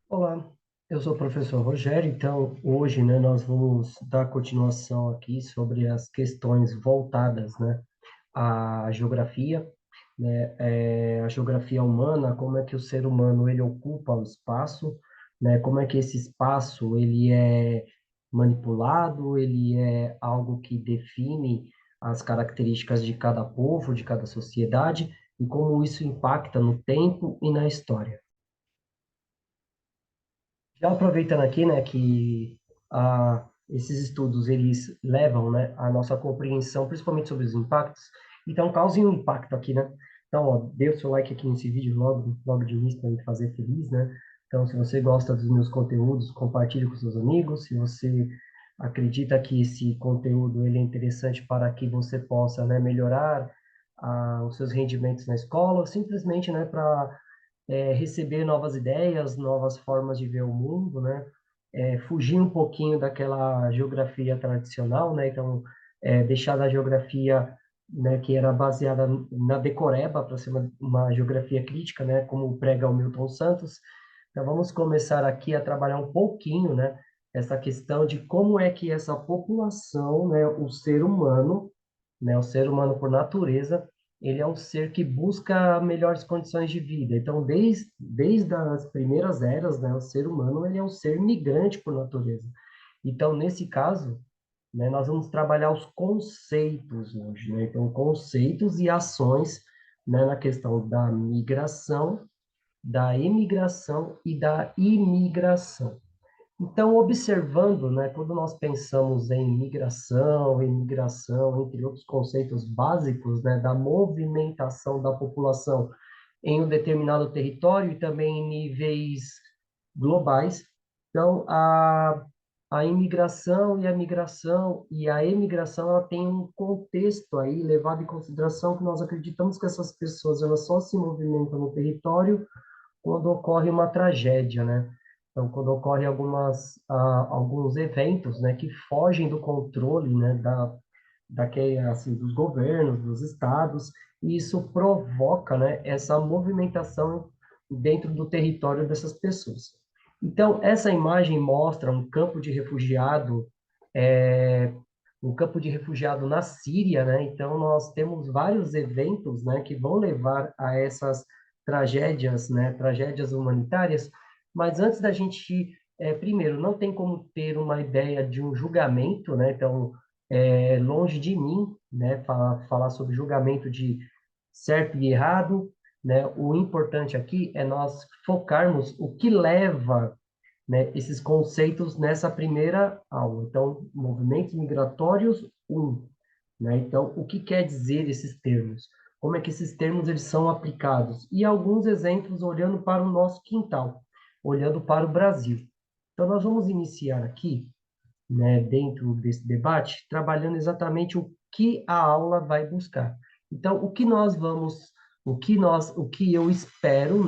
Olá, eu sou o professor Rogério, então hoje, nós vamos dar continuação aqui sobre as questões voltadas, à geografia, a geografia humana, como é que o ser humano ele ocupa o espaço, como é que esse espaço ele é manipulado, ele é algo que define as características de cada povo, de cada sociedade, e como isso impacta no tempo e na história. Já aproveitando aqui, que esses estudos eles levam, a nossa compreensão, principalmente sobre os impactos, então causem um impacto aqui, né? Então, ó, dê o seu like aqui nesse vídeo logo de início para me fazer feliz, né? Então, se você gosta dos meus conteúdos, compartilhe com seus amigos. Se você acredita que esse conteúdo ele é interessante para que você possa, melhorar os seus rendimentos na escola, ou simplesmente, para receber novas ideias, novas formas de ver o mundo, fugir um pouquinho daquela geografia tradicional, então, deixar da geografia, que era baseada na decoreba para ser uma geografia crítica, como prega o Milton Santos. Então, vamos começar aqui a trabalhar um pouquinho, essa questão de como é que essa população, o ser humano por natureza, ele é um ser que busca melhores condições de vida. Então, desde as primeiras eras, o ser humano ele é um ser migrante por natureza. Então, nesse caso, nós vamos trabalhar os conceitos hoje, Então, conceitos e ações, na questão da migração, da emigração e da imigração. Então, observando, quando nós pensamos em migração, entre outros conceitos básicos, da movimentação da população em um determinado território e também em níveis globais, então, a imigração e a migração e a emigração, ela tem um contexto aí levado em consideração que nós acreditamos que essas pessoas, elas só se movimentam no território quando ocorre uma tragédia, Então, quando ocorre alguns eventos, que fogem do controle, assim, dos governos, dos estados, e isso provoca, essa movimentação dentro do território dessas pessoas. Então, essa imagem mostra é, um campo de refugiado na Síria, Então, nós temos vários eventos, que vão levar a essas tragédias, tragédias humanitárias, mas antes da gente, primeiro, não tem como ter uma ideia de um julgamento, Então, longe de mim, falar sobre julgamento de certo e errado, O importante aqui é nós focarmos o que leva, esses conceitos nessa primeira aula. Então, movimentos migratórios, Então, o que quer dizer esses termos? Como é que esses termos eles são aplicados? E alguns exemplos olhando para o nosso quintal, olhando para o Brasil. Então, nós vamos iniciar aqui, dentro desse debate, trabalhando exatamente o que a aula vai buscar. Então, o que eu espero,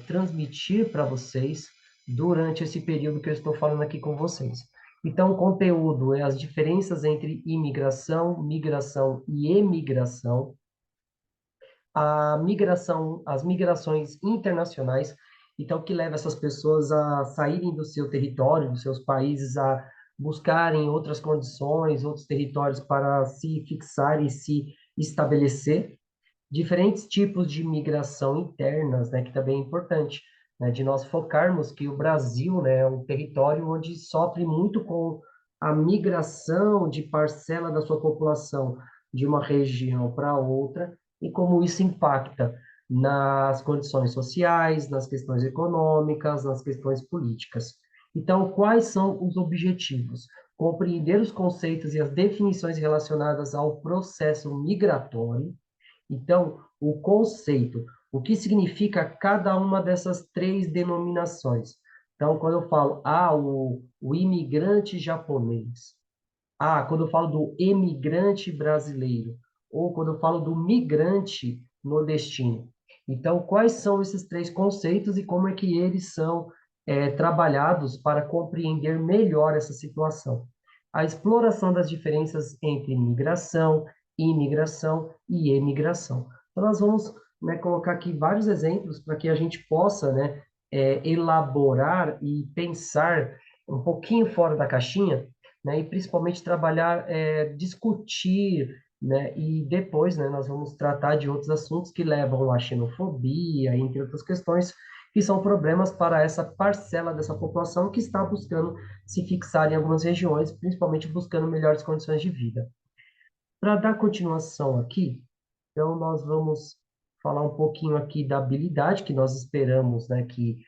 transmitir para vocês durante esse período que eu estou falando aqui com vocês. Então, o conteúdo é as diferenças entre imigração, migração e emigração, as migrações internacionais, então que leva essas pessoas a saírem do seu território, dos seus países, a buscarem outras condições, outros territórios para se fixar e se estabelecer. Diferentes tipos de migração internas, que também é importante, de nós focarmos que o Brasil, é um território onde sofre muito com a migração de parcela da sua população de uma região para outra, e como isso impacta nas condições sociais, nas questões econômicas, nas questões políticas. Então, quais são os objetivos? Compreender os conceitos e as definições relacionadas ao processo migratório. Então, o conceito, o que significa cada uma dessas três denominações? Então, quando eu falo, o imigrante japonês, quando eu falo do emigrante brasileiro, ou quando eu falo do migrante nordestino. Então, quais são esses três conceitos e como é que eles são trabalhados para compreender melhor essa situação? A exploração das diferenças entre migração, imigração e emigração. Então, nós vamos, colocar aqui vários exemplos para que a gente possa, elaborar e pensar um pouquinho fora da caixinha, né? E principalmente trabalhar, discutir, né? E depois, né, nós vamos tratar de outros assuntos que levam à xenofobia, entre outras questões, que são problemas para essa parcela dessa população que está buscando se fixar em algumas regiões, principalmente buscando melhores condições de vida. Para dar continuação aqui, então nós vamos falar um pouquinho aqui da habilidade que nós esperamos, né, que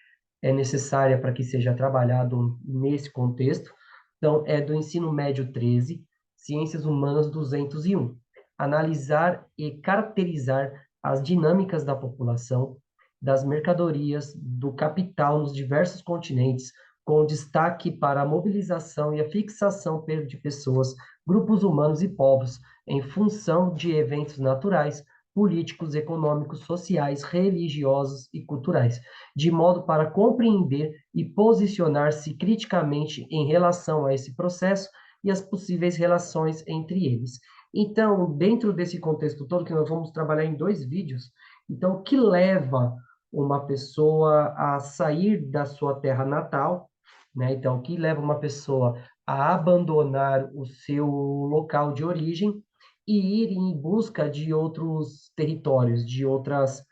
é necessária para que seja trabalhado nesse contexto. Então, é do ensino médio 13, Ciências Humanas 201. Analisar e caracterizar as dinâmicas da população, das mercadorias, do capital nos diversos continentes, com destaque para a mobilização e a fixação de pessoas, grupos humanos e povos, em função de eventos naturais, políticos, econômicos, sociais, religiosos e culturais, de modo para compreender e posicionar-se criticamente em relação a esse processo e as possíveis relações entre eles. Então, dentro desse contexto todo, que nós vamos trabalhar em dois vídeos, então, o que leva uma pessoa a sair da sua terra natal, né? Então, o que leva uma pessoa a abandonar o seu local de origem e ir em busca de outros territórios, de outras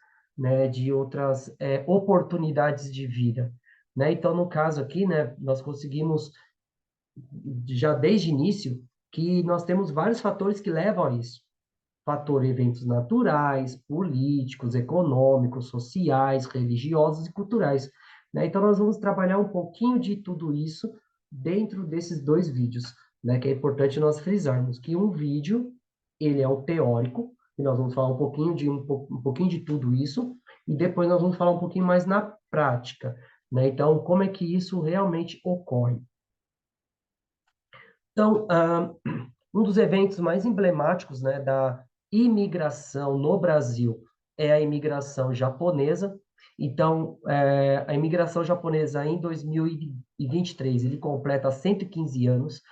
oportunidades de vida, né? Então, no caso aqui, né, nós conseguimos já desde o início que nós temos vários fatores que levam a isso. Fator eventos naturais, políticos, econômicos, sociais, religiosos e culturais, né? Então, nós vamos trabalhar um pouquinho de tudo isso dentro desses dois vídeos, né? Que é importante nós frisarmos que um vídeo, ele é o teórico, e nós vamos falar um pouquinho de tudo isso, e depois nós vamos falar um pouquinho mais na prática, né? Então, como é que isso realmente ocorre? Então, um dos eventos mais emblemáticos, né, da imigração no Brasil é a imigração japonesa. Então, a imigração japonesa em 2023, ele completa 115 anos.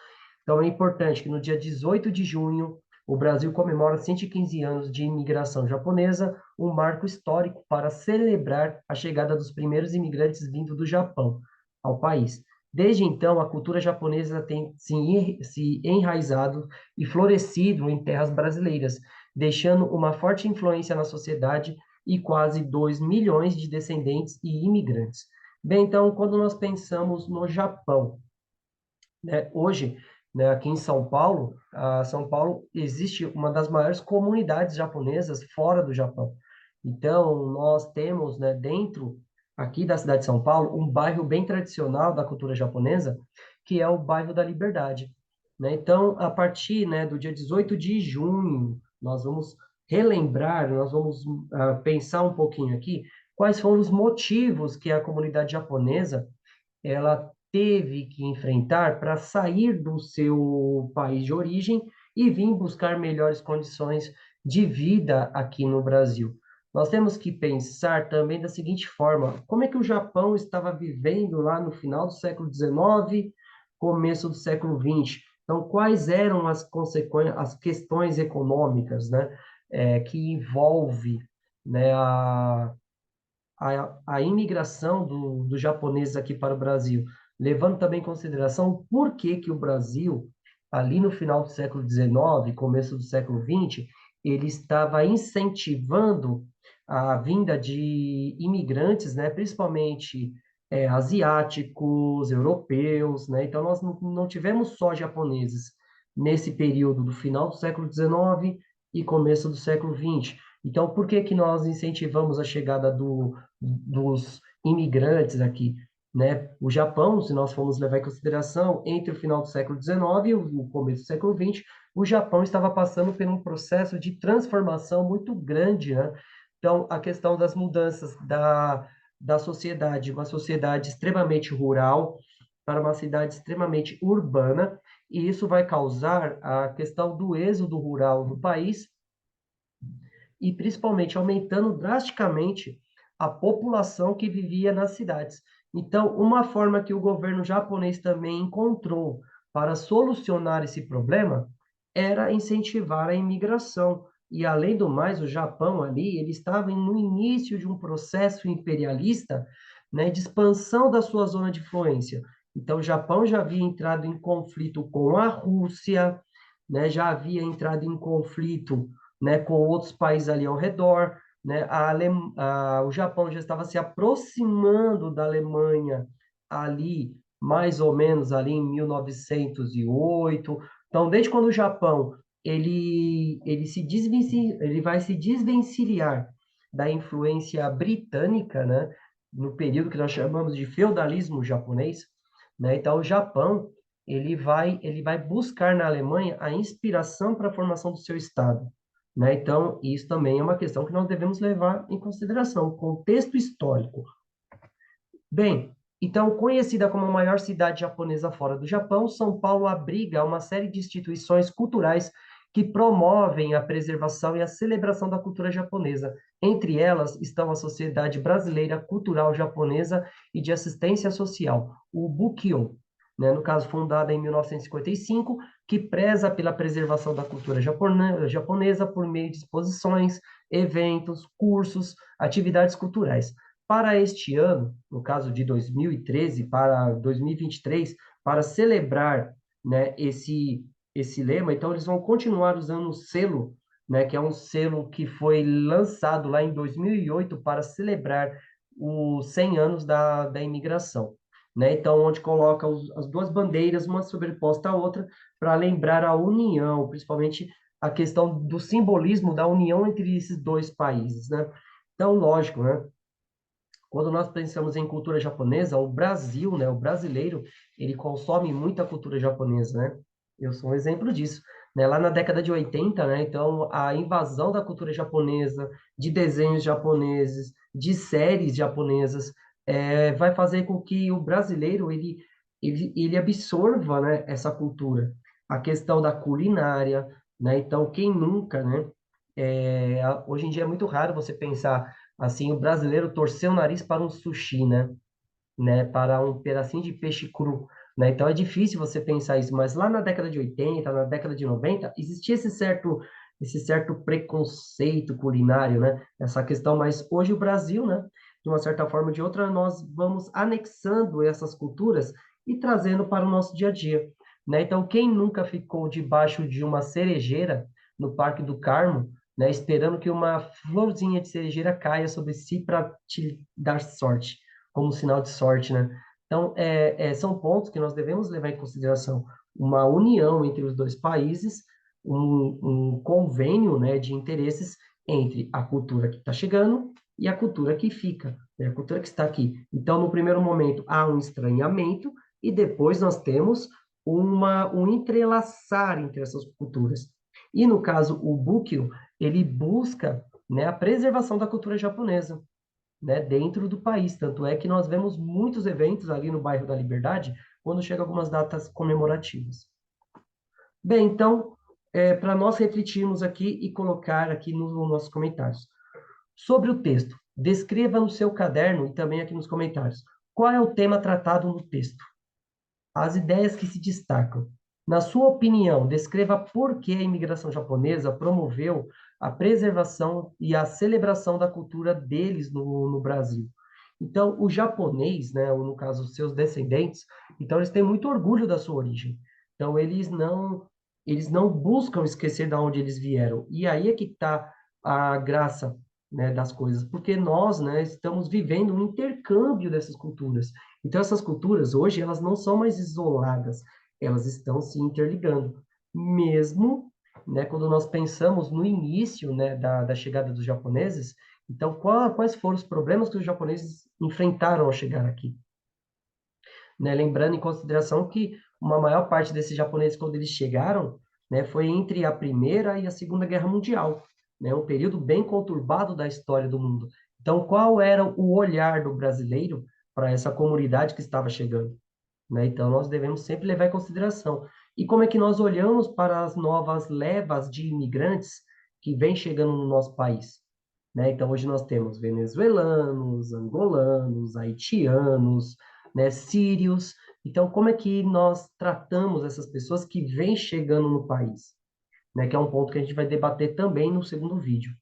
Então, é importante que no dia 18 de junho, o Brasil comemora 115 anos de imigração japonesa, um marco histórico para celebrar a chegada dos primeiros imigrantes vindo do Japão ao país. Desde então, a cultura japonesa tem se enraizado e florescido em terras brasileiras, deixando uma forte influência na sociedade e quase 2 milhões de descendentes e imigrantes. Bem, então, quando nós pensamos no Japão, né, hoje, né, aqui em São Paulo, São Paulo existe uma das maiores comunidades japonesas fora do Japão. Então, nós temos, né, dentro aqui da cidade de São Paulo, um bairro bem tradicional da cultura japonesa, que é o bairro da Liberdade, né? Então, a partir, né, do dia 18 de junho, nós vamos relembrar, nós vamos pensar um pouquinho aqui quais foram os motivos que a comunidade japonesa ela teve que enfrentar para sair do seu país de origem e vir buscar melhores condições de vida aqui no Brasil. Nós temos que pensar também da seguinte forma: como é que o Japão estava vivendo lá no final do século XIX, começo do século XX? Então, quais eram as consequências, as questões econômicas, né, que envolve, né, a imigração dos japoneses aqui para o Brasil, levando também em consideração por que que o Brasil, ali no final do século XIX, começo do século XX, ele estava incentivando a vinda de imigrantes, né, principalmente asiáticos, europeus, né? Então, nós não tivemos só japoneses nesse período do final do século XIX e começo do século XX. Então, por que que nós incentivamos a chegada dos imigrantes aqui, né? O Japão, se nós formos levar em consideração, entre o final do século XIX e o começo do século XX, o Japão estava passando por um processo de transformação muito grande, né? Então, a questão das mudanças da sociedade, uma sociedade extremamente rural para uma cidade extremamente urbana, e isso vai causar a questão do êxodo rural no país, e principalmente aumentando drasticamente a população que vivia nas cidades. Então, uma forma que o governo japonês também encontrou para solucionar esse problema era incentivar a imigração. E, além do mais, o Japão ali, ele estava no início de um processo imperialista, né, de expansão da sua zona de influência. Então, o Japão já havia entrado em conflito com a Rússia, né, já havia entrado em conflito, né, com outros países ali ao redor, né, o Japão já estava se aproximando da Alemanha ali, mais ou menos ali em 1908. Então, desde quando o Japão ele vai se desvencilhar da influência britânica, né, no período que nós chamamos de feudalismo japonês, né? Então, o Japão ele vai buscar na Alemanha a inspiração para a formação do seu Estado, né? Então, isso também é uma questão que nós devemos levar em consideração, o contexto histórico. Bem, então, conhecida como a maior cidade japonesa fora do Japão, São Paulo abriga uma série de instituições culturais que promovem a preservação e a celebração da cultura japonesa. Entre elas estão a Sociedade Brasileira Cultural Japonesa e de Assistência Social, o Bukkyo, né, no caso fundada em 1955, que preza pela preservação da cultura japonesa por meio de exposições, eventos, cursos, atividades culturais. Para este ano, no caso de 2013 para 2023, para celebrar, né, esse lema, então eles vão continuar usando o selo, né, que é um selo que foi lançado lá em 2008 para celebrar os 100 anos da imigração, né? Então, onde coloca as duas bandeiras, uma sobreposta à outra, para lembrar a união, principalmente a questão do simbolismo da união entre esses dois países, né? Então, lógico, né? Quando nós pensamos em cultura japonesa, o Brasil, né, o brasileiro, ele consome muita cultura japonesa, né? Eu sou um exemplo disso, né? Lá na década de 80, né, então a invasão da cultura japonesa, de desenhos japoneses, de séries japonesas, vai fazer com que o brasileiro ele absorva, né, essa cultura. A questão da culinária, né? Então, quem nunca, né? Hoje em dia é muito raro você pensar assim, o brasileiro torceu o nariz para um sushi, né? Para um pedacinho de peixe cru, né? Então é difícil você pensar isso, mas lá na década de 80, na década de 90, existia esse certo preconceito culinário, né? Essa questão, mas hoje o Brasil, né? De uma certa forma ou de outra, nós vamos anexando essas culturas e trazendo para o nosso dia a dia, né? Então, quem nunca ficou debaixo de uma cerejeira no Parque do Carmo, né? Esperando que uma florzinha de cerejeira caia sobre si para te dar sorte, como sinal de sorte, né? Então, são pontos que nós devemos levar em consideração. Uma união entre os dois países, um convênio, né, de interesses entre a cultura que está chegando e a cultura que fica, né, a cultura que está aqui. Então, no primeiro momento, há um estranhamento e depois nós temos um entrelaçar entre essas culturas. E, no caso, o Bukkyo, ele busca, né, a preservação da cultura japonesa, né, dentro do país. Tanto é que nós vemos muitos eventos ali no bairro da Liberdade quando chegam algumas datas comemorativas. Bem, então, para nós refletirmos aqui e colocar aqui nos nossos comentários. Sobre o texto, descreva no seu caderno e também aqui nos comentários. Qual é o tema tratado no texto? As ideias que se destacam. Na sua opinião, descreva por que a imigração japonesa promoveu a preservação e a celebração da cultura deles no Brasil. Então, o japonês, né, ou no caso, os seus descendentes, então eles têm muito orgulho da sua origem. Então, eles não buscam esquecer de onde eles vieram. E aí é que está a graça, né, das coisas, porque nós, né, estamos vivendo um intercâmbio dessas culturas. Então, essas culturas, hoje, elas não são mais isoladas, elas estão se interligando. Mesmo, né, quando nós pensamos no início, né, da chegada dos japoneses, então, quais foram os problemas que os japoneses enfrentaram ao chegar aqui? Né? Lembrando em consideração que uma maior parte desses japoneses, quando eles chegaram, né, foi entre a Primeira e a Segunda Guerra Mundial, né, um período bem conturbado da história do mundo. Então, qual era o olhar do brasileiro para essa comunidade que estava chegando? Né? Então, nós devemos sempre levar em consideração. E como é que nós olhamos para as novas levas de imigrantes que vêm chegando no nosso país? Né? Então, hoje nós temos venezuelanos, angolanos, haitianos, né, sírios. Então, como é que nós tratamos essas pessoas que vêm chegando no país? Né? Que é um ponto que a gente vai debater também no segundo vídeo.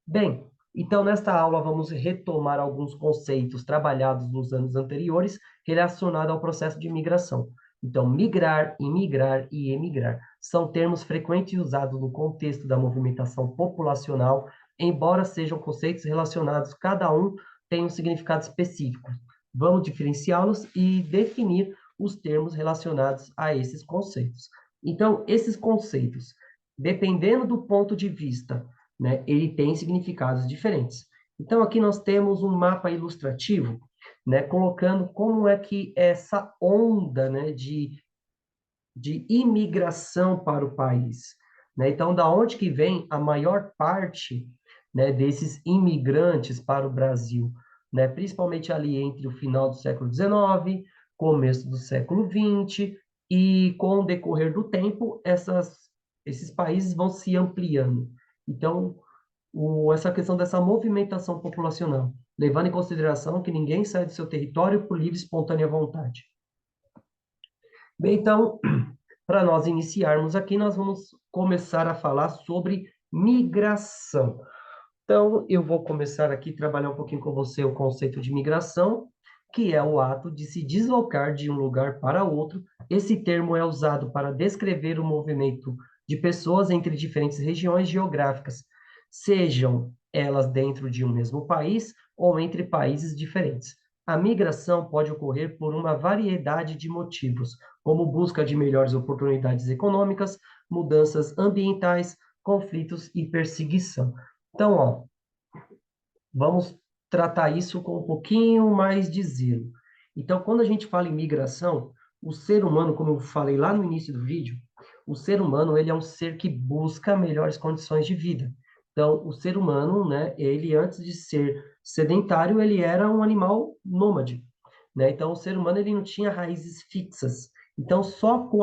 Bem, Então, nesta aula, vamos retomar alguns conceitos trabalhados nos anos anteriores relacionados ao processo de migração. Então, migrar, imigrar e emigrar são termos frequentes usados no contexto da movimentação populacional, embora sejam conceitos relacionados, cada um tem um significado específico. Vamos diferenciá-los e definir os termos relacionados a esses conceitos. Então, esses conceitos, dependendo do ponto de vista, né, ele tem significados diferentes. Então, aqui nós temos um mapa ilustrativo, né, colocando como é que essa onda, né, de imigração para o país, né? Então, da onde que vem a maior parte, né, desses imigrantes para o Brasil, né? Principalmente ali entre o final do século XIX, começo do século XX, e com o decorrer do tempo, esses países vão se ampliando. Então, essa questão dessa movimentação populacional, levando em consideração que ninguém sai do seu território por livre e espontânea vontade. Bem, então, para nós iniciarmos aqui, nós vamos começar a falar sobre migração. Então, eu vou começar aqui a trabalhar um pouquinho com você o conceito de migração, que é o ato de se deslocar de um lugar para outro. Esse termo é usado para descrever o movimento de pessoas entre diferentes regiões geográficas, sejam elas dentro de um mesmo país ou entre países diferentes. A migração pode ocorrer por uma variedade de motivos, como busca de melhores oportunidades econômicas, mudanças ambientais, conflitos e perseguição. Então, ó, vamos tratar isso com um pouquinho mais de zelo. Então, quando a gente fala em migração, o ser humano, como eu falei lá no início do vídeo, o ser humano, ele é um ser que busca melhores condições de vida. Então, o ser humano, né, ele antes de ser sedentário, ele era um animal nômade, né? Então, o ser humano, ele não tinha raízes fixas. Então, só com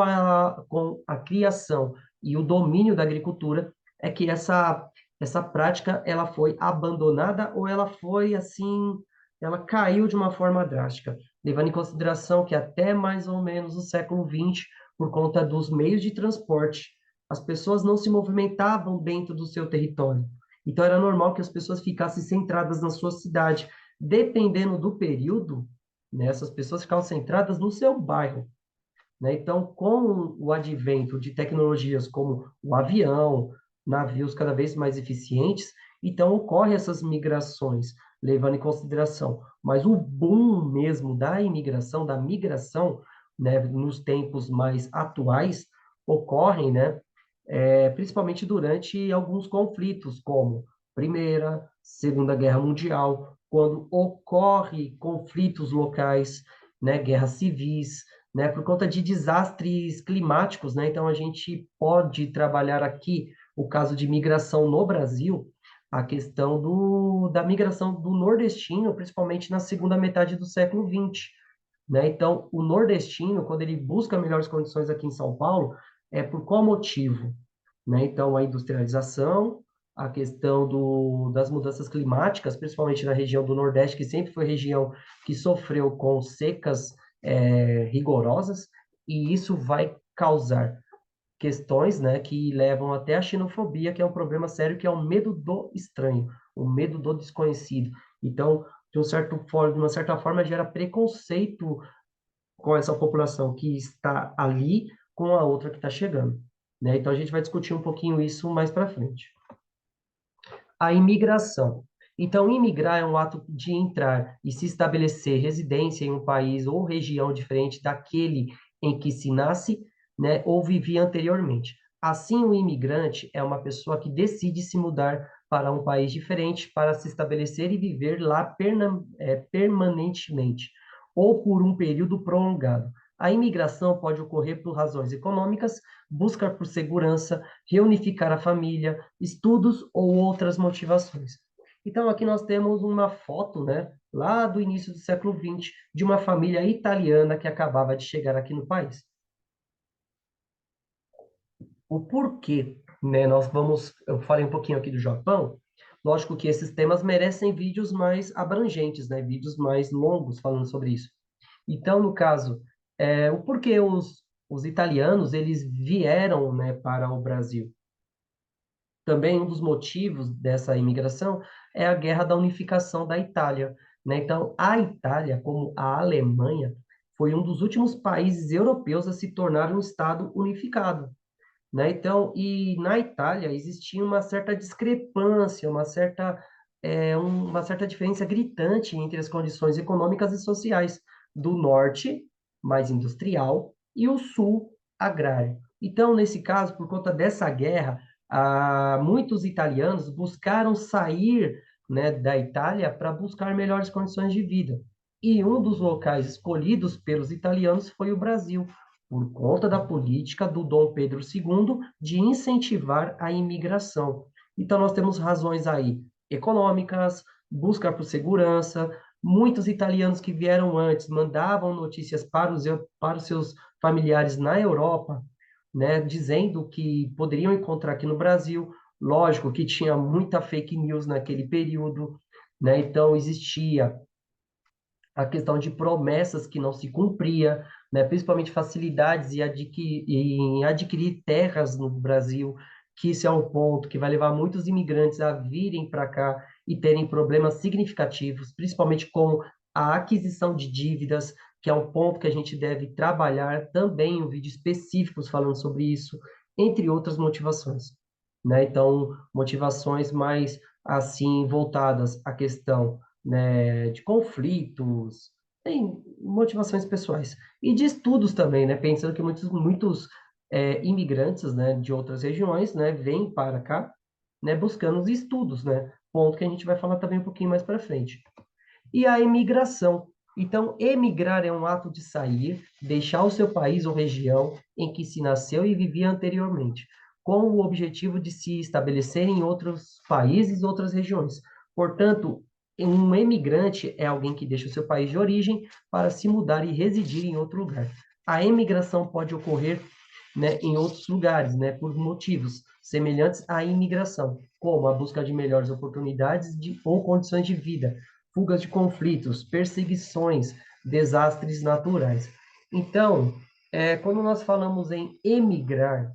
a criação e o domínio da agricultura é que essa prática ela foi abandonada ou ela foi assim, ela caiu de uma forma drástica, levando em consideração que até mais ou menos o século XX, por conta dos meios de transporte, as pessoas não se movimentavam dentro do seu território. Então era normal que as pessoas ficassem centradas na sua cidade. Dependendo do período, né, essas pessoas ficavam centradas no seu bairro, né? Então, com o advento de tecnologias como o avião, navios cada vez mais eficientes, então ocorrem essas migrações, levando em consideração. Mas o boom mesmo da imigração, da migração, né, nos tempos mais atuais, ocorrem, né, principalmente durante alguns conflitos, como Primeira, Segunda Guerra Mundial, quando ocorre conflitos locais, né, guerras civis, né, por conta de desastres climáticos, né? Então a gente pode trabalhar aqui o caso de migração no Brasil, a questão da migração do nordestino, principalmente na segunda metade do século XX, né? Então o nordestino, quando ele busca melhores condições aqui em São Paulo, é por qual motivo, né? Então a industrialização, a questão das mudanças climáticas, principalmente na região do Nordeste, que sempre foi região que sofreu com secas rigorosas, e isso vai causar questões, né, que levam até a xenofobia, que é um problema sério, que é o medo do estranho, o medo do desconhecido. Então, de uma certa forma, gera preconceito com essa população que está ali com a outra que está chegando, né? Então, a gente vai discutir um pouquinho isso mais para frente. A imigração. Então, imigrar é um ato de entrar e se estabelecer residência em um país ou região diferente daquele em que se nasce, né, ou vivia anteriormente. Assim, o imigrante é uma pessoa que decide se mudar para um país diferente para se estabelecer e viver lá permanentemente, ou por um período prolongado. A imigração pode ocorrer por razões econômicas, busca por segurança, reunificar a família, estudos ou outras motivações. Então, aqui nós temos uma foto, né, lá do início do século XX, de uma família italiana que acabava de chegar aqui no país. O porquê, né, eu falei um pouquinho aqui do Japão, lógico que esses temas merecem vídeos mais abrangentes, né, vídeos mais longos falando sobre isso. Então, no caso, o porquê os italianos, eles vieram, né, para o Brasil. Também um dos motivos dessa imigração é a Guerra da Unificação da Itália, né? Então, a Itália, como a Alemanha, foi um dos últimos países europeus a se tornar um Estado unificado, né? Então, e na Itália existia uma certa discrepância, uma certa diferença gritante entre as condições econômicas e sociais do norte, mais industrial, e o sul, agrário. Então, nesse caso, por conta dessa guerra, muitos italianos buscaram sair, né, da Itália para buscar melhores condições de vida. E um dos locais escolhidos pelos italianos foi o Brasil, por conta da política do Dom Pedro II de incentivar a imigração. Então, nós temos razões aí econômicas, busca por segurança. Muitos italianos que vieram antes mandavam notícias para os seus familiares na Europa, né, dizendo que poderiam encontrar aqui no Brasil. Lógico que tinha muita fake news naquele período, né? Então existia a questão de promessas que não se cumpria, né? Principalmente facilidades em adquirir terras no Brasil, que isso é um ponto que vai levar muitos imigrantes a virem para cá e terem problemas significativos, principalmente com a aquisição de dívidas, que é um ponto que a gente deve trabalhar também em um vídeo específico falando sobre isso, entre outras motivações, né? Então, motivações mais assim voltadas à questão, né, de conflitos, tem motivações pessoais e de estudos também, né, pensando que muitos imigrantes, né, de outras regiões, né, vêm para cá, né, buscando os estudos, né, ponto que a gente vai falar também um pouquinho mais para frente. E a imigração. Então, emigrar é um ato de sair, deixar o seu país ou região em que se nasceu e vivia anteriormente, com o objetivo de se estabelecer em outros países, outras regiões. Portanto, um emigrante é alguém que deixa o seu país de origem para se mudar e residir em outro lugar. A emigração pode ocorrer, né, em outros lugares, né, por motivos semelhantes à imigração, como a busca de melhores oportunidades ou condições de vida, fugas de conflitos, perseguições, desastres naturais. Então, quando nós falamos em emigrar,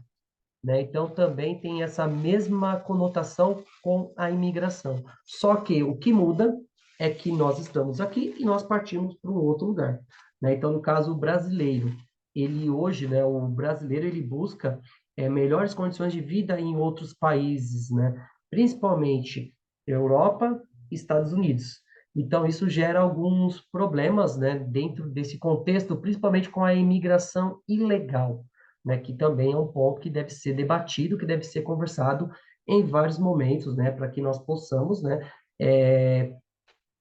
né, então também tem essa mesma conotação com a imigração. Só que o que muda é que nós estamos aqui e nós partimos para um outro lugar, né? Então, no caso, o brasileiro, ele hoje, né, o brasileiro, ele busca melhores condições de vida em outros países, né? Principalmente Europa e Estados Unidos. Então, isso gera alguns problemas, né, dentro desse contexto, principalmente com a imigração ilegal, né, que também é um ponto que deve ser debatido, que deve ser conversado em vários momentos, né, para que nós possamos, né, é,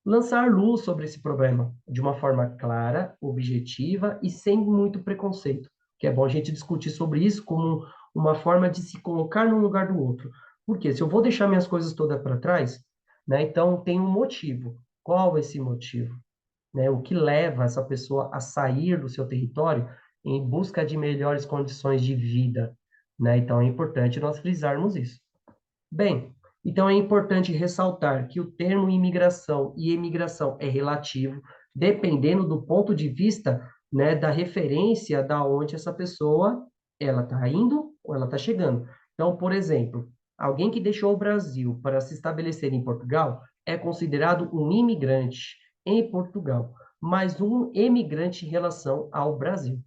lançar luz sobre esse problema de uma forma clara, objetiva e sem muito preconceito, que é bom a gente discutir sobre isso como uma forma de se colocar no lugar do outro. Porque se eu vou deixar minhas coisas todas para trás, né, então tem um motivo. Qual é esse motivo? Né? O que leva essa pessoa a sair do seu território em busca de melhores condições de vida, né? Então é importante nós frisarmos isso. Bem, então é importante ressaltar que o termo imigração e emigração é relativo, dependendo do ponto de vista, né, da referência da onde essa pessoa ela está indo ou ela está chegando. Então, por exemplo, alguém que deixou o Brasil para se estabelecer em Portugal é considerado um imigrante em Portugal, mas um emigrante em relação ao Brasil.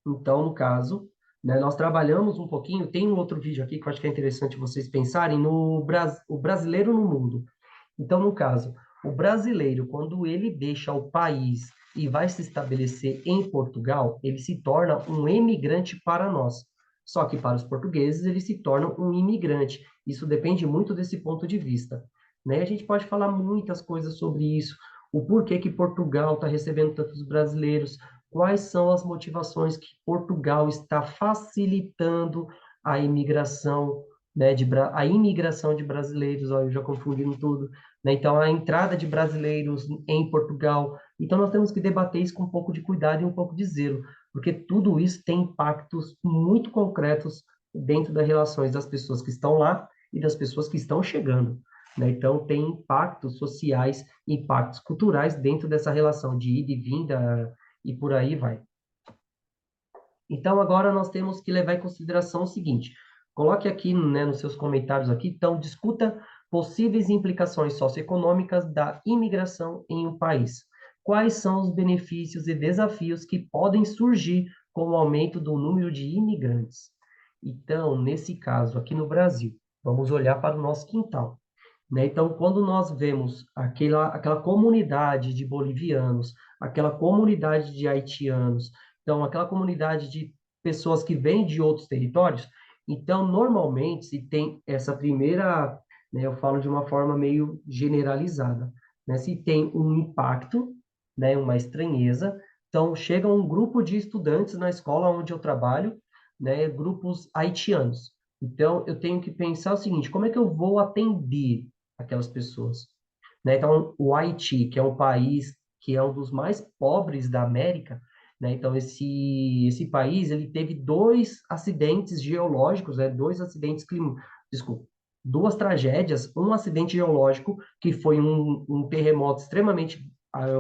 Então, no caso, né, nós trabalhamos um pouquinho, tem um outro vídeo aqui que eu acho que é interessante vocês pensarem no o brasileiro no mundo. Então, no caso, o brasileiro, quando ele deixa o país e vai se estabelecer em Portugal, ele se torna um emigrante para nós. Só que para os portugueses, ele se torna um imigrante. Isso depende muito desse ponto de vista, né? A gente pode falar muitas coisas sobre isso, o porquê que Portugal está recebendo tantos brasileiros, quais são as motivações que Portugal está facilitando a imigração, né, a imigração de brasileiros, ó, eu já confundindo tudo, né? Então, a entrada de brasileiros em Portugal. Então, nós temos que debater isso com um pouco de cuidado e um pouco de zelo, porque tudo isso tem impactos muito concretos dentro das relações das pessoas que estão lá e das pessoas que estão chegando, né? Então, tem impactos sociais, impactos culturais dentro dessa relação de ida e vinda e por aí vai. Então, agora nós temos que levar em consideração o seguinte: coloque aqui, né, nos seus comentários aqui, então discuta Possíveis implicações socioeconômicas da imigração em um país. Quais são os benefícios e desafios que podem surgir com o aumento do número de imigrantes? Então, nesse caso, aqui no Brasil, vamos olhar para o nosso quintal, né? Então, quando nós vemos aquela comunidade de bolivianos, aquela comunidade de haitianos, então, aquela comunidade de pessoas que vêm de outros territórios, então, normalmente, se tem essa primeira, né, eu falo de uma forma meio generalizada, né, se tem um impacto, né, uma estranheza, então, chega um grupo de estudantes na escola onde eu trabalho, né, grupos haitianos. Então, eu tenho que pensar o seguinte: como é que eu vou atender aquelas pessoas? Né? Então, o Haiti, que é um país que é um dos mais pobres da América, né? Então, esse país, ele teve dois acidentes geológicos, né? Dois acidentes climáticos, desculpa, duas tragédias, um acidente geológico, que foi um terremoto extremamente,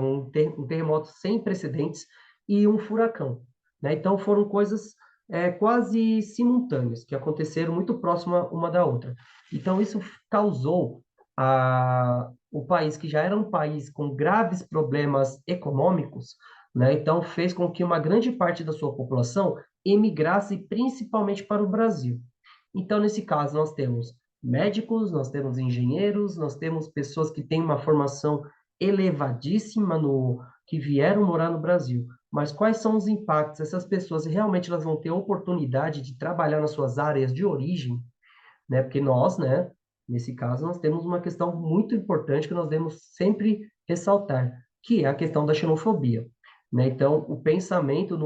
um terremoto sem precedentes, e um furacão, né? Então, foram coisas quase simultâneas, que aconteceram muito próxima uma da outra. Então, isso causou o país, que já era um país com graves problemas econômicos, né? Então, fez com que uma grande parte da sua população emigrasse principalmente para o Brasil. Então, nesse caso, nós temos médicos, nós temos engenheiros, nós temos pessoas que têm uma formação elevadíssima que vieram morar no Brasil. Mas quais são os impactos? Essas pessoas realmente elas vão ter oportunidade de trabalhar nas suas áreas de origem, né? Porque nós, né, nesse caso, nós temos uma questão muito importante que nós devemos sempre ressaltar, que é a questão da xenofobia, né? Então, o pensamento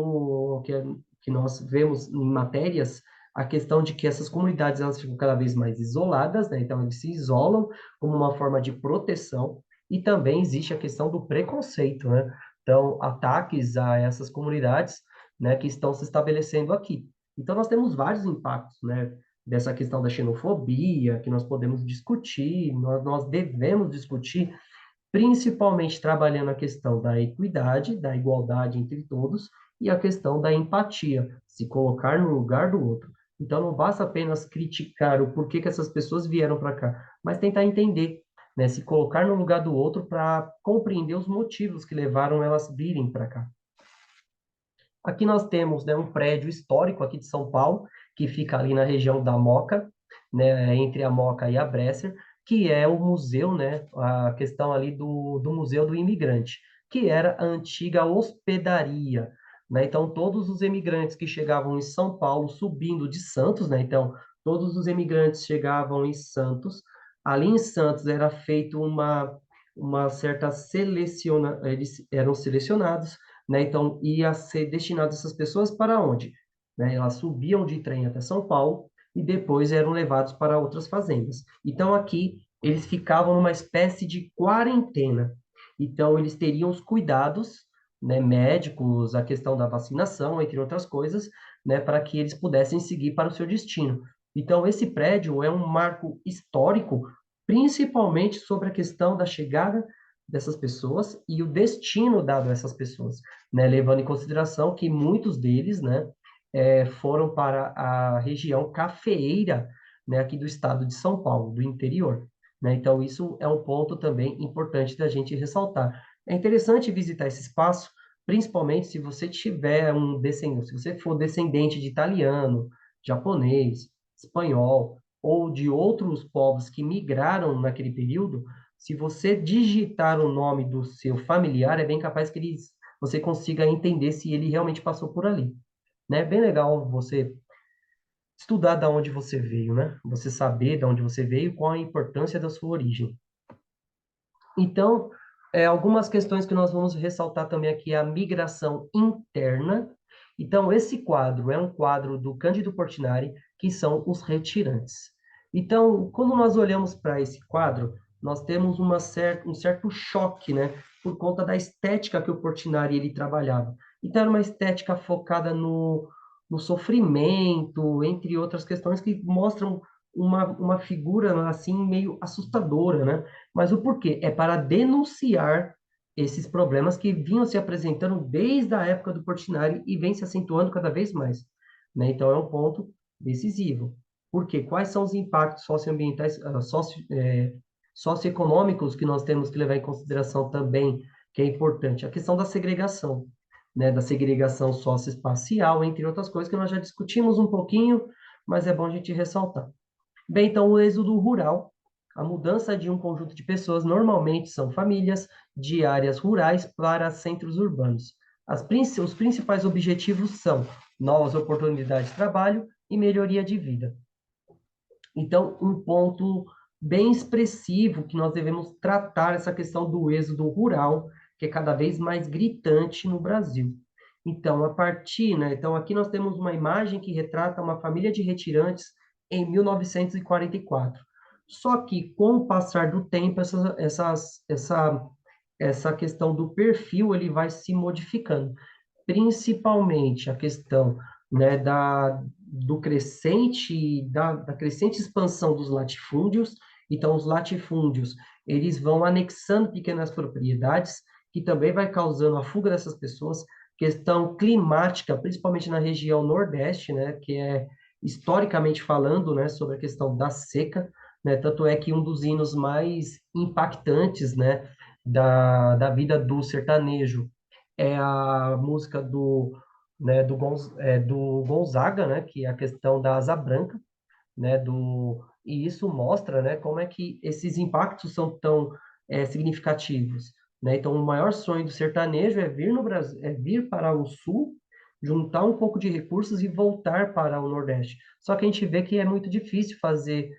que nós vemos em matérias, a questão de que essas comunidades elas ficam cada vez mais isoladas, né? Então, eles se isolam como uma forma de proteção, e também existe a questão do preconceito, né? Então, ataques a essas comunidades, né, que estão se estabelecendo aqui. Então, nós temos vários impactos, né, dessa questão da xenofobia, que nós podemos discutir, nós devemos discutir, principalmente trabalhando a questão da equidade, da igualdade entre todos, e a questão da empatia, se colocar no lugar do outro. Então, não basta apenas criticar o porquê que essas pessoas vieram para cá, mas tentar entender, né, se colocar no lugar do outro para compreender os motivos que levaram elas virem para cá. Aqui nós temos, né, um prédio histórico aqui de São Paulo, que fica ali na região da Moca, né, entre a Moca e a Bresser, que é o museu, né, a questão ali do Museu do Imigrante, que era a antiga hospedaria, né? Então, todos os imigrantes que chegavam em São Paulo, subindo de Santos, né? Então, todos os imigrantes chegavam em Santos. Ali em Santos era feito uma certa seleciona, eles eram selecionados, né? Então, ia ser destinado essas pessoas para onde? Né? Elas subiam de trem até São Paulo e depois eram levados para outras fazendas. Então, aqui, eles ficavam numa espécie de quarentena. Então, eles teriam os cuidados, né, médicos, a questão da vacinação, entre outras coisas, né, para que eles pudessem seguir para o seu destino. Então, esse prédio é um marco histórico, principalmente sobre a questão da chegada dessas pessoas e o destino dado a essas pessoas, né? Levando em consideração que muitos deles, né, foram para a região cafeeira, né, aqui do estado de São Paulo, do interior, né? Então, isso é um ponto também importante da gente ressaltar. É interessante visitar esse espaço, principalmente se você tiver um descendente, se você for descendente de italiano, japonês, espanhol, ou de outros povos que migraram naquele período, se você digitar o nome do seu familiar, é bem capaz que você consiga entender se ele realmente passou por ali, né? É bem legal você estudar da onde você veio, né? Você saber da onde você veio, qual a importância da sua origem. Então, algumas questões que nós vamos ressaltar também aqui é a migração interna. Então, esse quadro é um quadro do Cândido Portinari, que são os retirantes. Então, quando nós olhamos para esse quadro, nós temos um certo choque, né, por conta da estética que o Portinari ele trabalhava. Então, era uma estética focada no sofrimento, entre outras questões que mostram uma figura assim meio assustadora, né? Mas o porquê? É para denunciar esses problemas que vinham se apresentando desde a época do Portinari e vem se acentuando cada vez mais, né? Então, é um ponto decisivo. Por quê? Quais são os impactos socioambientais, socioeconômicos que nós temos que levar em consideração também, que é importante? A questão da segregação, né? Da segregação socioespacial, entre outras coisas que nós já discutimos um pouquinho, mas é bom a gente ressaltar. Bem, então, o êxodo rural, a mudança de um conjunto de pessoas, normalmente são famílias de áreas rurais para centros urbanos. Os principais objetivos são novas oportunidades de trabalho e melhoria de vida. Então, um ponto bem expressivo que nós devemos tratar essa questão do êxodo rural, que é cada vez mais gritante no Brasil. Então, a partir, né? Então, aqui nós temos uma imagem que retrata uma família de retirantes em 1944. Só que, com o passar do tempo, essa questão do perfil ele vai se modificando, principalmente a questão, né, da crescente expansão dos latifúndios. Então, os latifúndios, eles vão anexando pequenas propriedades, que também vai causando a fuga dessas pessoas, questão climática, principalmente na região Nordeste, né, que é, historicamente falando, né, sobre a questão da seca, né, tanto é que um dos hinos mais impactantes, né, da vida do sertanejo é a música do Gonzaga, né, que é a questão da Asa Branca, né, e isso mostra, né, como é que esses impactos são tão significativos, né? Então, o maior sonho do sertanejo é vir no Brasil, é vir para o Sul, juntar um pouco de recursos e voltar para o Nordeste. Só que a gente vê que é muito difícil fazer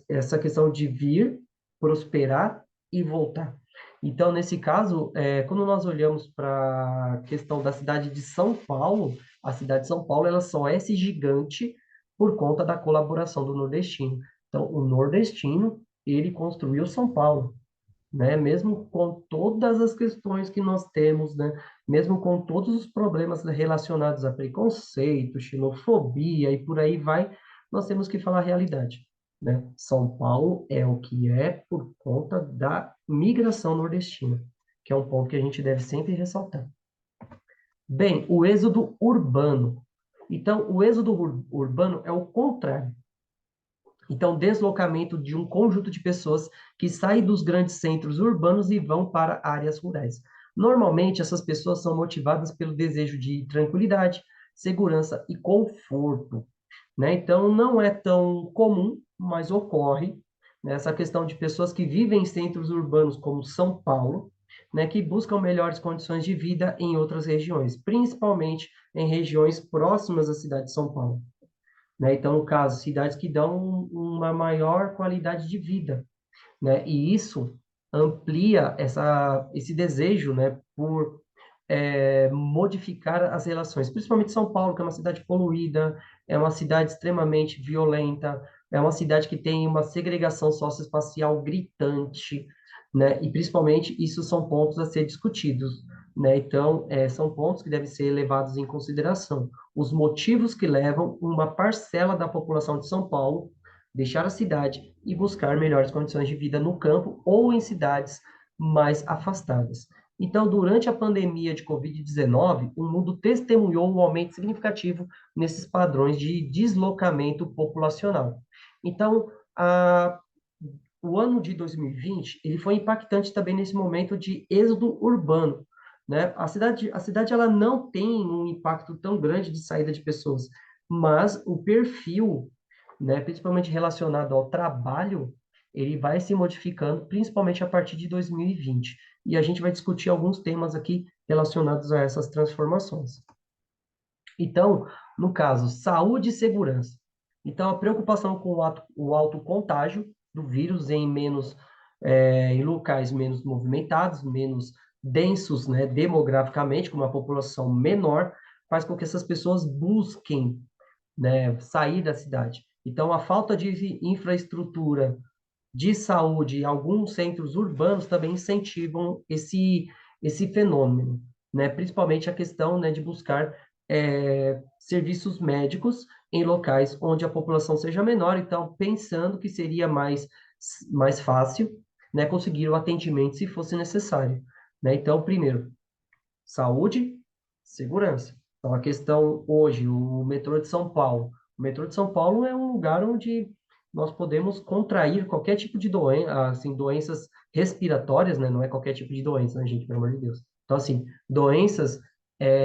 essa questão de vir, prosperar e voltar. Então, nesse caso, quando nós olhamos para a questão da cidade de São Paulo, a cidade de São Paulo ela só é esse gigante por conta da colaboração do nordestino. Então, o nordestino, ele construiu São Paulo, né? Mesmo com todas as questões que nós temos, né? Mesmo com todos os problemas relacionados a preconceito, xenofobia e por aí vai, nós temos que falar a realidade, né? São Paulo é o que é por conta da migração nordestina, que é um ponto que a gente deve sempre ressaltar. Bem, o êxodo urbano. Então, o êxodo urbano é o contrário. Então, deslocamento de um conjunto de pessoas que saem dos grandes centros urbanos e vão para áreas rurais. Normalmente, essas pessoas são motivadas pelo desejo de tranquilidade, segurança e conforto, né? Então, não é tão comum, mas ocorre, né, essa questão de pessoas que vivem em centros urbanos como São Paulo, né, que buscam melhores condições de vida em outras regiões, principalmente em regiões próximas à cidade de São Paulo, né? Então, no caso, cidades que dão uma maior qualidade de vida, né? E isso amplia esse desejo, né, por modificar as relações, principalmente São Paulo, que é uma cidade poluída, é uma cidade extremamente violenta, é uma cidade que tem uma segregação socioespacial gritante, né? E principalmente isso são pontos a ser discutidos, né? Então, são pontos que devem ser levados em consideração. Os motivos que levam uma parcela da população de São Paulo deixar a cidade e buscar melhores condições de vida no campo ou em cidades mais afastadas. Então, durante a pandemia de Covid-19, o mundo testemunhou um aumento significativo nesses padrões de deslocamento populacional. Então, o ano de 2020, ele foi impactante também nesse momento de êxodo urbano, né? A cidade ela não tem um impacto tão grande de saída de pessoas, mas o perfil, né, principalmente relacionado ao trabalho, ele vai se modificando, principalmente a partir de 2020. E a gente vai discutir alguns temas aqui relacionados a essas transformações. Então, no caso, saúde e segurança. Então, a preocupação com o alto contágio do vírus em locais menos movimentados, menos densos, né, demograficamente, com uma população menor, faz com que essas pessoas busquem, né, sair da cidade. Então, a falta de infraestrutura de saúde em alguns centros urbanos também incentivam esse fenômeno, né? Principalmente a questão, né, de buscar serviços médicos em locais onde a população seja menor, então pensando que seria mais fácil, né, conseguir o atendimento se fosse necessário, né? Então, primeiro, saúde, segurança. Então, a questão hoje, o metrô de São Paulo, O metrô de São Paulo é um lugar onde nós podemos contrair qualquer tipo de doença, assim, doenças respiratórias, né? Não é qualquer tipo de doença, né, gente? Pelo amor de Deus. Então, assim, doenças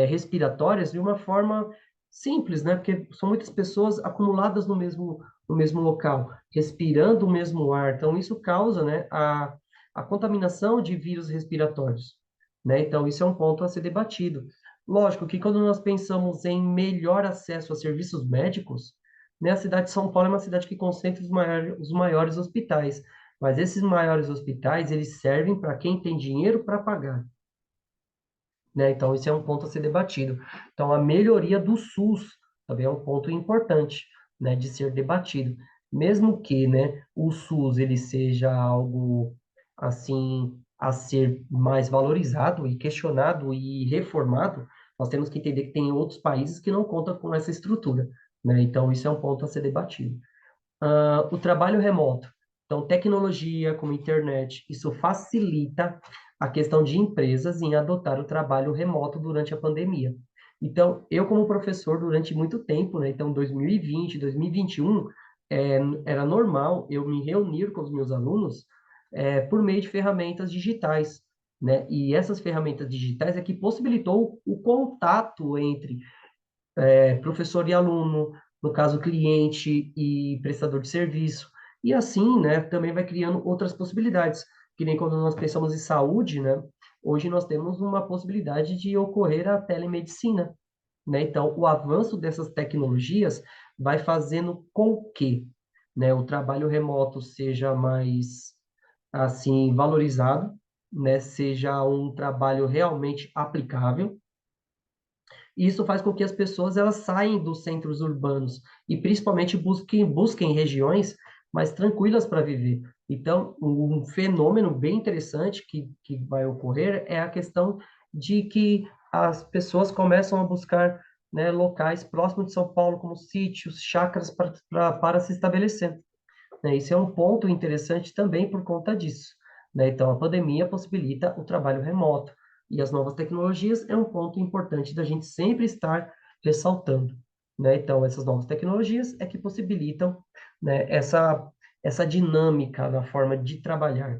respiratórias de uma forma simples, né? Porque são muitas pessoas acumuladas no mesmo local, respirando o mesmo ar. Então, isso causa, né, a contaminação de vírus respiratórios, né? Então, isso é um ponto a ser debatido. Lógico que quando nós pensamos em melhor acesso a serviços médicos, né, a cidade de São Paulo é uma cidade que concentra os maiores hospitais, mas esses maiores hospitais, eles servem para quem tem dinheiro para pagar, né? Então, esse é um ponto a ser debatido. Então, a melhoria do SUS também é um ponto importante, né, de ser debatido. Mesmo que, né, o SUS ele seja algo assim a ser mais valorizado e questionado e reformado, nós temos que entender que tem outros países que não contam com essa estrutura, né? Então, isso é um ponto a ser debatido. O trabalho remoto. Então, tecnologia como internet, isso facilita a questão de empresas em adotar o trabalho remoto durante a pandemia. Então, eu como professor durante muito tempo, né? Então, 2020, 2021, era normal eu me reunir com os meus alunos por meio de ferramentas digitais, né? E essas ferramentas digitais é que possibilitou o contato entre professor e aluno, no caso, cliente e prestador de serviço. E assim, né, também vai criando outras possibilidades, que nem quando nós pensamos em saúde, né, hoje nós temos uma possibilidade de ocorrer a telemedicina, né? Então, o avanço dessas tecnologias vai fazendo com que, né, o trabalho remoto seja mais, assim, valorizado, né, seja um trabalho realmente aplicável, e isso faz com que as pessoas elas saiam dos centros urbanos e principalmente busquem regiões mais tranquilas para viver. Então, um fenômeno bem interessante que vai ocorrer é a questão de que as pessoas começam a buscar, né, locais próximos de São Paulo, como sítios, chácaras, para se estabelecer, né? Isso é um ponto interessante também por conta disso, né? Então, a pandemia possibilita o trabalho remoto e as novas tecnologias é um ponto importante da gente sempre estar ressaltando, né? Então, essas novas tecnologias é que possibilitam, né, essa dinâmica na forma de trabalhar.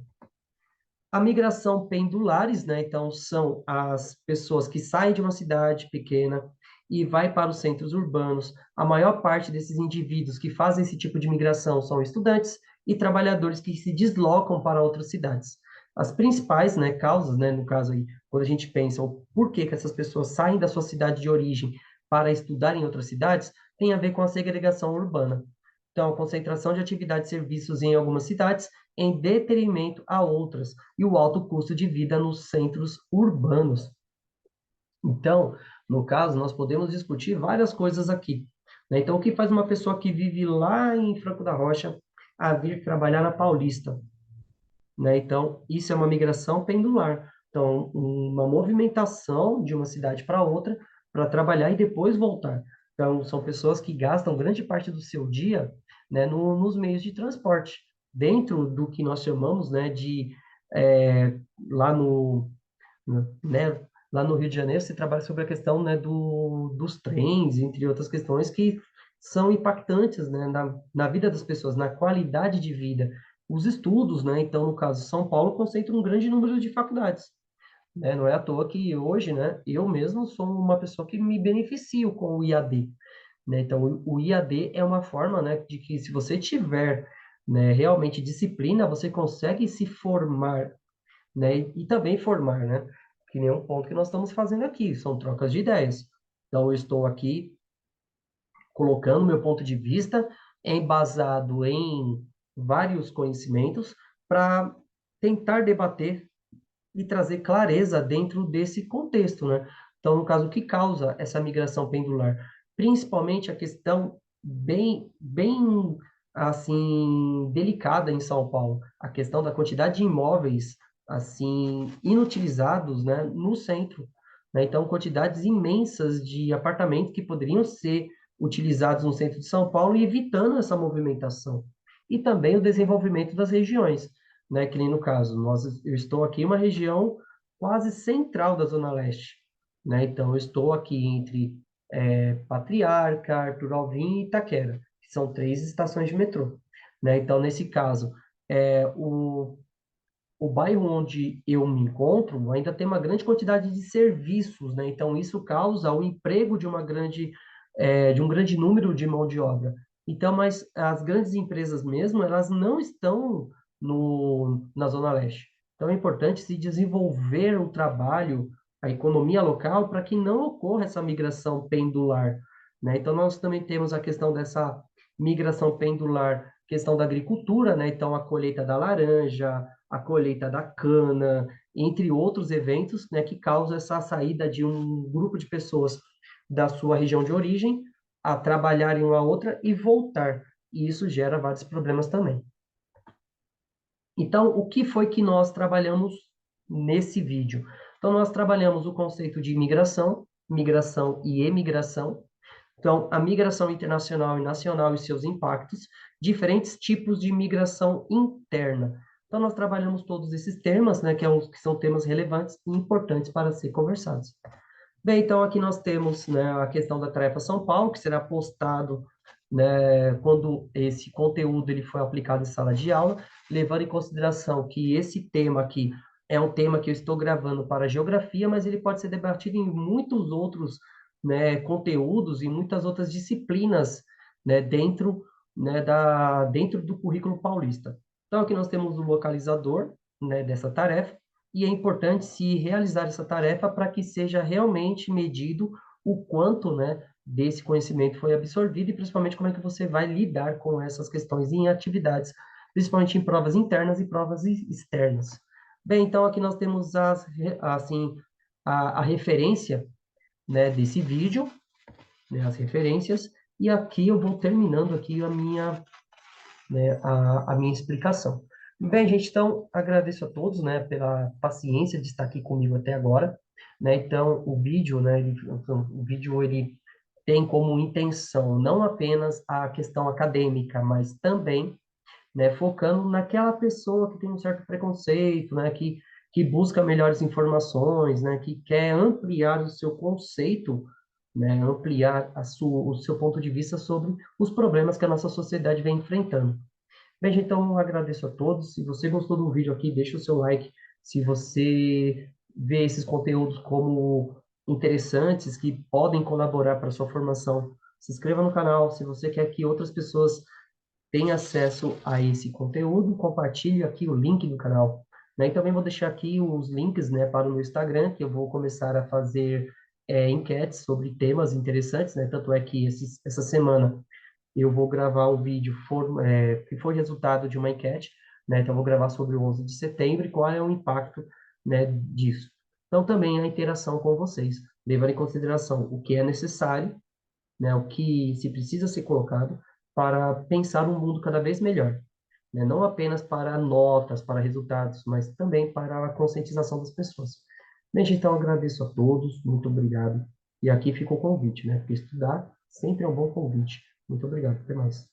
A migração pendulares, né? Então, são as pessoas que saem de uma cidade pequena e vai para os centros urbanos. A maior parte desses indivíduos que fazem esse tipo de migração são estudantes e trabalhadores que se deslocam para outras cidades. As principais, né, causas, né, no caso aí, quando a gente pensa o porquê que essas pessoas saem da sua cidade de origem para estudar em outras cidades, tem a ver com a segregação urbana. Então, a concentração de atividades e serviços em algumas cidades em detrimento a outras, e o alto custo de vida nos centros urbanos. Então, no caso, nós podemos discutir várias coisas aqui, né? Então, o que faz uma pessoa que vive lá em Franco da Rocha a vir trabalhar na Paulista, né? Então, isso é uma migração pendular. Então, uma movimentação de uma cidade para outra para trabalhar e depois voltar. Então, são pessoas que gastam grande parte do seu dia, né, nos meios de transporte, dentro do que nós chamamos, né, de lá né, lá no Rio de Janeiro se trabalha sobre a questão, né, dos trens, entre outras questões que são impactantes, né, na vida das pessoas, na qualidade de vida. Os estudos, né, então, no caso, São Paulo concentra um grande número de faculdades, né, não é à toa que hoje, né, eu mesmo sou uma pessoa que me beneficio com o IAD, né, então, o IAD é uma forma, né, de que se você tiver, né, realmente disciplina, você consegue se formar, né? E também formar, né? Que nem um ponto que nós estamos fazendo aqui, são trocas de ideias. Então, eu estou aqui colocando meu ponto de vista embasado em vários conhecimentos para tentar debater e trazer clareza dentro desse contexto, né? Então, no caso, o que causa essa migração pendular? Principalmente a questão bem assim, delicada em São Paulo, a questão da quantidade de imóveis, assim, inutilizados, né, no centro, né? Então, quantidades imensas de apartamentos que poderiam ser utilizados no centro de São Paulo e evitando essa movimentação. E também o desenvolvimento das regiões, né? Que nem no caso, eu estou aqui em uma região quase central da Zona Leste, né? Então, eu estou aqui entre Patriarca, Arthur Alvim e Itaquera, que são 3 estações de metrô, né? Então, nesse caso, o bairro onde eu me encontro ainda tem uma grande quantidade de serviços, né? Então, isso causa o emprego de um grande número de mão de obra. Então, mas as grandes empresas mesmo, elas não estão na Zona Leste. Então, é importante se desenvolver o trabalho, a economia local, para que não ocorra essa migração pendular, né? Então, nós também temos a questão dessa migração pendular, questão da agricultura, né? Então, a colheita da laranja, a colheita da cana, entre outros eventos, né, que causam essa saída de um grupo de pessoas da sua região de origem a trabalhar em uma outra e voltar. E isso gera vários problemas também. Então, o que foi que nós trabalhamos nesse vídeo? Então, nós trabalhamos o conceito de migração, migração e emigração. Então, a migração internacional e nacional e seus impactos, diferentes tipos de migração interna. Então, nós trabalhamos todos esses temas, né, que são temas relevantes e importantes para ser conversados. Bem, então aqui nós temos, né, a questão da Tarefa São Paulo, que será postado, né, quando esse conteúdo ele foi aplicado em sala de aula, levando em consideração que esse tema aqui é um tema que eu estou gravando para geografia, mas ele pode ser debatido em muitos outros, né, conteúdos e muitas outras disciplinas, né, dentro do currículo paulista. Então aqui nós temos o localizador, né, dessa tarefa, e é importante se realizar essa tarefa para que seja realmente medido o quanto, né, desse conhecimento foi absorvido e principalmente como é que você vai lidar com essas questões em atividades, principalmente em provas internas e provas externas. Bem, então aqui nós temos a referência, né, desse vídeo, né, as referências, e aqui eu vou terminando aqui a minha explicação. Bem, gente, então agradeço a todos, né, pela paciência de estar aqui comigo até agora, né? Então, o vídeo ele tem como intenção não apenas a questão acadêmica, mas também, né, focando naquela pessoa que tem um certo preconceito, né, que busca melhores informações, né, que quer ampliar o seu conceito, né, ampliar o seu ponto de vista sobre os problemas que a nossa sociedade vem enfrentando. Bem, gente, então eu agradeço a todos. Se você gostou do vídeo aqui, deixa o seu like. Se você vê esses conteúdos como interessantes, que podem colaborar para a sua formação, se inscreva no canal. Se você quer que outras pessoas tenham acesso a esse conteúdo, compartilhe aqui o link do canal. Né? E também vou deixar aqui os links, né, para o meu Instagram, que eu vou começar a fazer enquetes sobre temas interessantes, né? Tanto é que essa semana eu vou gravar um vídeo que foi resultado de uma enquete, né? Então, eu vou gravar sobre o 11 de setembro e qual é o impacto, né, disso. Então, também a interação com vocês, levando em consideração o que é necessário, né, o que se precisa ser colocado para pensar um mundo cada vez melhor, né? Não apenas para notas, para resultados, mas também para a conscientização das pessoas. Bem, gente, então, eu agradeço a todos, muito obrigado. E aqui fica o convite, né? Porque estudar sempre é um bom convite. Muito obrigado, até mais.